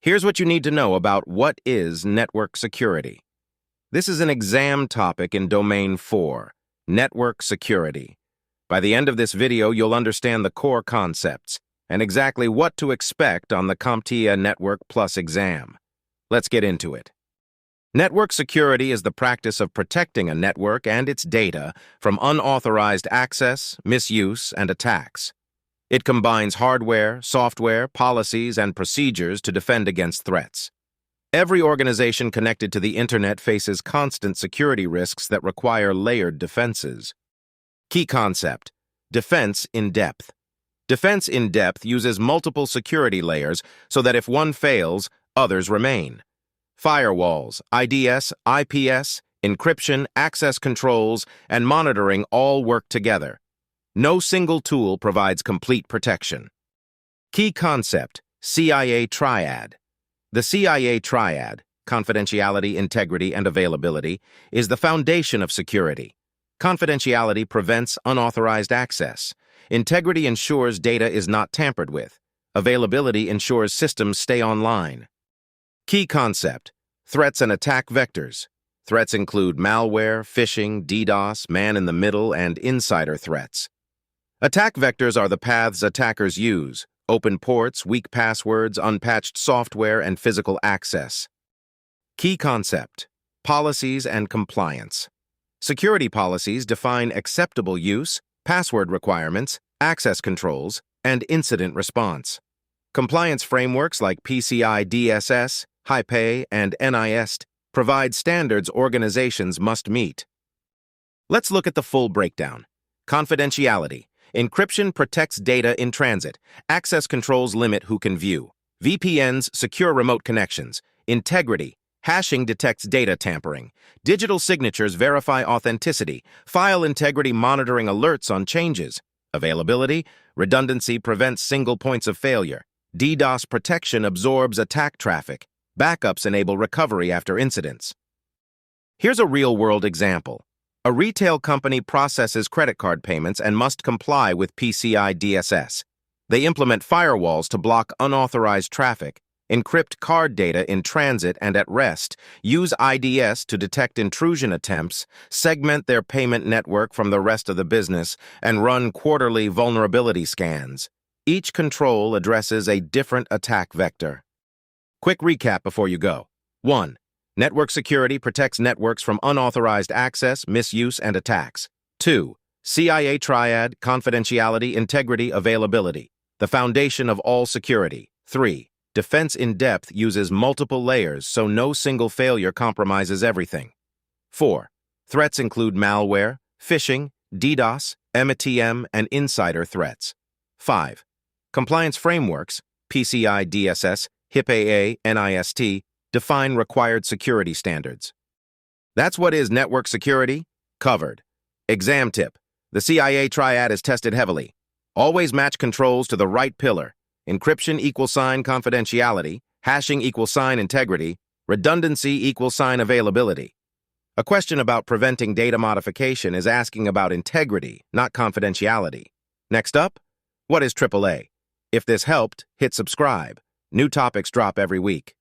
Here's what you need to know about what is network security. This is an exam topic in Domain 4, Network Security. By the end of this video, you'll understand the core concepts and exactly what to expect on the CompTIA Network Plus exam. Let's get into it. Network security is the practice of protecting a network and its data from unauthorized access, misuse, and attacks. It combines hardware, software, policies, and procedures to defend against threats. Every organization connected to the Internet faces constant security risks that require layered defenses. Key concept: defense in depth. Defense in depth uses multiple security layers so that if one fails, others remain. Firewalls, IDS, IPS, encryption, access controls, and monitoring all work together. No single tool provides complete protection. Key concept: CIA Triad. The CIA Triad, confidentiality, integrity, and availability, is the foundation of security. Confidentiality prevents unauthorized access. Integrity ensures data is not tampered with. Availability ensures systems stay online. Key concept: threats and attack vectors. Threats include malware, phishing, DDoS, man-in-the-middle, and insider threats. Attack vectors are the paths attackers use: open ports, weak passwords, unpatched software, and physical access. Key concept: policies and compliance. Security policies define acceptable use, password requirements, access controls, and incident response. Compliance frameworks like PCI DSS, HIPAA, and NIST provide standards organizations must meet. Let's look at the full breakdown. Confidentiality. Encryption protects data in transit. Access controls limit who can view. VPNs secure remote connections. Integrity. Hashing detects data tampering. Digital signatures verify authenticity. File integrity monitoring alerts on changes. Availability. Redundancy prevents single points of failure. DDoS protection absorbs attack traffic. Backups enable recovery after incidents. Here's a real-world example. A retail company processes credit card payments and must comply with PCI DSS. They implement firewalls to block unauthorized traffic, encrypt card data in transit and at rest, use IDS to detect intrusion attempts, segment their payment network from the rest of the business, and run quarterly vulnerability scans. Each control addresses a different attack vector. Quick recap before you go. 1. Network security protects networks from unauthorized access, misuse, and attacks. 2. CIA Triad, confidentiality, integrity, availability, the foundation of all security. 3. Defense in depth uses multiple layers so no single failure compromises everything. 4. Threats include malware, phishing, DDoS, MTM, and insider threats. 5. Compliance frameworks, PCI DSS, HIPAA, NIST, define required security standards. That's what is network security covered. Exam tip: the CIA Triad is tested heavily. Always match controls to the right pillar. Encryption =sign confidentiality, hashing =sign integrity, redundancy =sign availability. A question about preventing data modification is asking about integrity, not confidentiality. Next up, what is AAA? If this helped, hit subscribe. New topics drop every week.